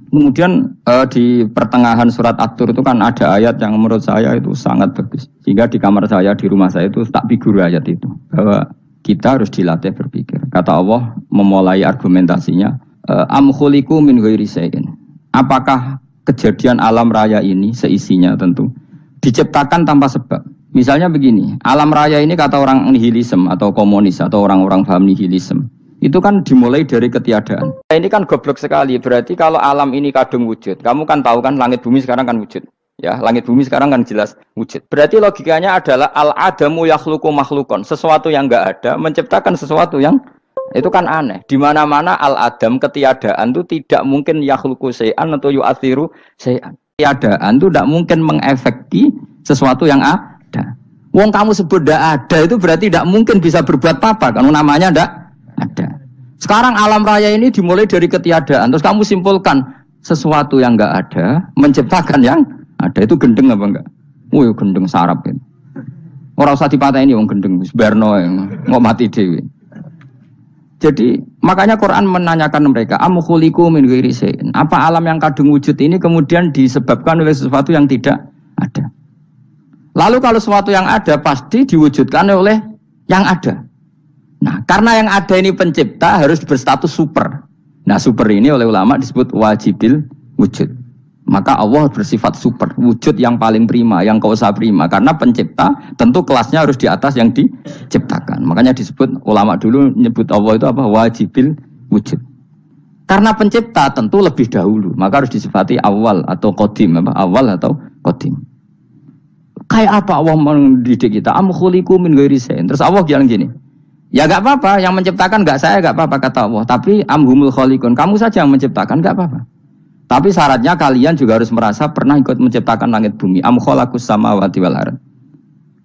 Kemudian di pertengahan surat At-Tur itu kan ada ayat yang menurut saya itu sangat bagus. Sehingga di kamar saya, di rumah saya itu tak figur ayat itu. Bahwa kita harus dilatih berpikir. Kata Allah memulai argumentasinya. Am khuliqu min ghairi syai'in. Apakah kejadian alam raya ini seisinya tentu diciptakan tanpa sebab. Misalnya begini, alam raya ini kata orang nihilisme atau komunis atau orang-orang paham nihilisme, itu kan dimulai dari ketiadaan. Ini kan goblok sekali, berarti kalau alam ini kadung wujud, kamu kan tahu kan langit bumi sekarang kan wujud. Ya, langit bumi sekarang kan jelas wujud. Berarti logikanya adalah al-adamu yakhluqu makhlukon, sesuatu yang enggak ada menciptakan sesuatu yang itu kan aneh. Di mana-mana al-adam ketiadaan itu tidak mungkin yakhluqu syai'an atau yu'athiru syai'an. Ketiadaan itu tidak mungkin mengefekti sesuatu yang ada. Wong kamu sebut tidak ada itu berarti tidak mungkin bisa berbuat apa kalau namanya tidak ada. Sekarang alam raya ini dimulai dari ketiadaan. Terus kamu simpulkan sesuatu yang enggak ada menciptakan yang ada, itu gendeng apa enggak? Woi gendeng sarap ini. Orang usah dipatahin wong gendeng Berno nggak mati dewi. Jadi makanya Quran menanyakan mereka, am khuliqu min ghairi syai'in. Apa alam yang kadung wujud ini kemudian disebabkan oleh sesuatu yang tidak ada? Lalu kalau sesuatu yang ada pasti diwujudkan oleh yang ada. Nah, karena yang ada ini pencipta harus berstatus super. Nah, super ini oleh ulama disebut wajibil wujud. Maka Allah bersifat super, wujud yang paling prima, yang kausa prima. Karena pencipta tentu kelasnya harus di atas yang diciptakan. Makanya disebut ulama dulu nyebut Allah itu apa? Wajibil wujud. Karena pencipta tentu lebih dahulu, maka harus disifati awal atau qadim, apa? Awal atau qadim. Kayak apa Allah mendidik kita? Am khuliqu min ghairi syai'in. Terus Allah bilang gini, ya enggak apa-apa, yang menciptakan enggak saya, enggak apa-apa kata Allah. Tapi amhumul khaliqun, kamu saja yang menciptakan, enggak apa-apa. Tapi syaratnya kalian juga harus merasa pernah ikut menciptakan langit bumi. Am khalaqus samawati wal ardh.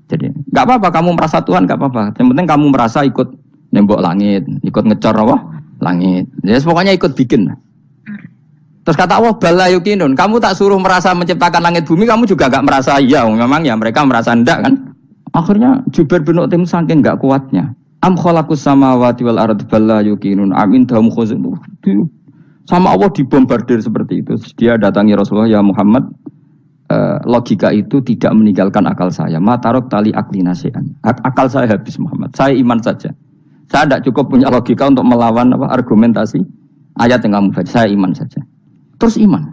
Jadi, enggak apa-apa kamu merasa Tuhan, enggak apa-apa. Yang penting kamu merasa ikut nembok langit, ikut ngecor apa? Langit. Ya pokoknya ikut bikin. Terus kata Allah, bala yukinun, kamu tak suruh merasa menciptakan langit bumi, kamu juga enggak merasa iya, memang ya mereka merasa enggak kan? Akhirnya Jubair bin Mut'im saking enggak kuatnya. Am khalaqus samawati wal ardh bala yukinun amin dahum khuzun. Sama Allah dibombardir seperti itu. Dia datangi Rasulullah, ya Muhammad, logika itu tidak meninggalkan akal saya. Matarok tali akli nasihan. Akal saya habis Muhammad. Saya iman saja. Saya tidak cukup punya logika untuk melawan argumentasi ayat yang kamu baca. Saya iman saja. Terus iman.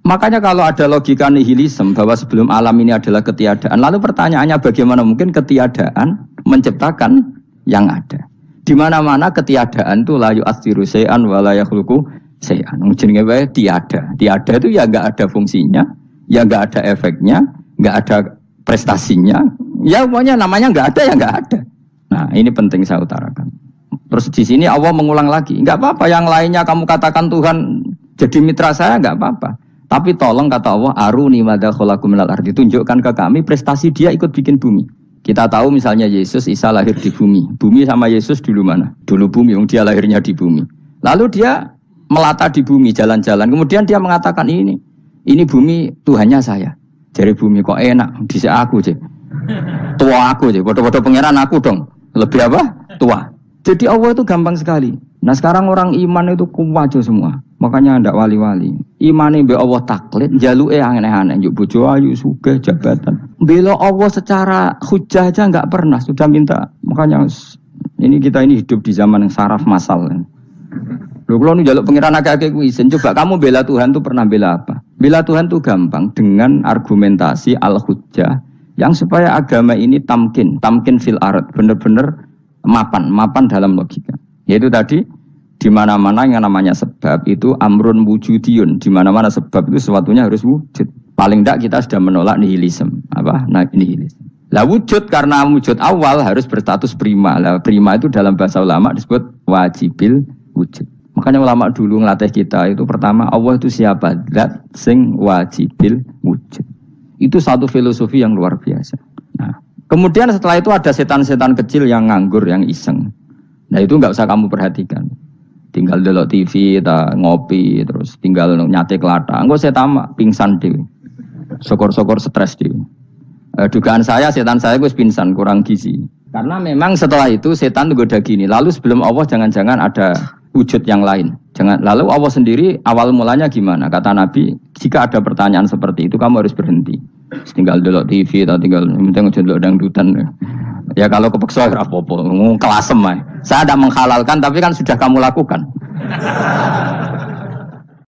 Makanya kalau ada logika nihilisme bahwa sebelum alam ini adalah ketiadaan, lalu pertanyaannya bagaimana mungkin ketiadaan menciptakan yang ada? Di mana-mana ketiadaan itu la yu'athiru syai'an wa la yakhluqu syai'an. Jenenge wae tiada. Tiada itu ya enggak ada fungsinya, ya enggak ada efeknya, enggak ada prestasinya. Ya pokoknya namanya enggak ada ya enggak ada. Nah, ini penting saya utarakan. Terus di sini Allah mengulang lagi, enggak apa-apa yang lainnya kamu katakan Tuhan jadi mitra saya enggak apa-apa. Tapi tolong kata Allah, aruni madza khalaqu minal ardi, tunjukkan ke kami prestasi dia ikut bikin bumi. Kita tahu misalnya Yesus, Isa lahir di bumi. Bumi sama Yesus dulu mana? Dulu bumi, dia lahirnya di bumi. Lalu dia melata di bumi, jalan-jalan. Kemudian dia mengatakan ini bumi Tuhannya saya. Dari bumi kok enak, dhisik aku je. Tua aku je, bodoh-bodoh pangeran aku dong. Lebih apa? Tua. Jadi Allah itu gampang sekali. Nah sekarang orang iman itu kuwajo semua. Makanya ndak wali-wali. Imane mbek Allah taklid, jaluke aneh-aneh, njuk bojo ayu, sugih, jabatan. Bela Allah secara hujah aja enggak pernah, sudah minta. Makanya ini kita ini hidup di zaman yang saraf masal. Lho kalau njaluk pangeran akeh-akeh kuwi izin, coba kamu bela Tuhan tuh pernah bela apa? Bela Tuhan tuh gampang dengan argumentasi al-hujjah yang supaya agama ini tamkin fil ard, benar-benar mapan dalam logika. Yaitu tadi di mana-mana yang namanya sebab itu amrun wujudiyun, di mana-mana sebab itu sesuatunya harus wujud. Paling tidak kita sudah menolak nihilisme. Apa? Nah, nihilisme. Lah wujud karena wujud awal harus berstatus prima. Lah prima itu dalam bahasa ulama disebut wajibil wujud. Makanya ulama dulu ngelatih kita itu pertama Allah itu siapa? Zat sing wajibil wujud. Itu satu filosofi yang luar biasa. Nah, kemudian setelah itu ada setan-setan kecil yang nganggur, yang iseng. Nah itu enggak usah kamu perhatikan. Tinggal delok TV, ngopi, terus tinggal nyate kelata. Engko setan pingsan dhewe. Syukur-syukur stres dhewe. Dugaan saya setan saya wis pingsan, kurang gizi. Karena memang setelah itu setan goda gini. Lalu sebelum Allah jangan-jangan ada wujud yang lain. Jangan. Lalu Allah sendiri awal mulanya gimana? Kata Nabi, jika ada pertanyaan seperti itu kamu harus berhenti. Tinggal delok TV atau tinggal penting delok dangdutan. Ya kalau kepeksa apa-apa, kelasem ae. Saya tidak menghalalkan tapi kan sudah kamu lakukan.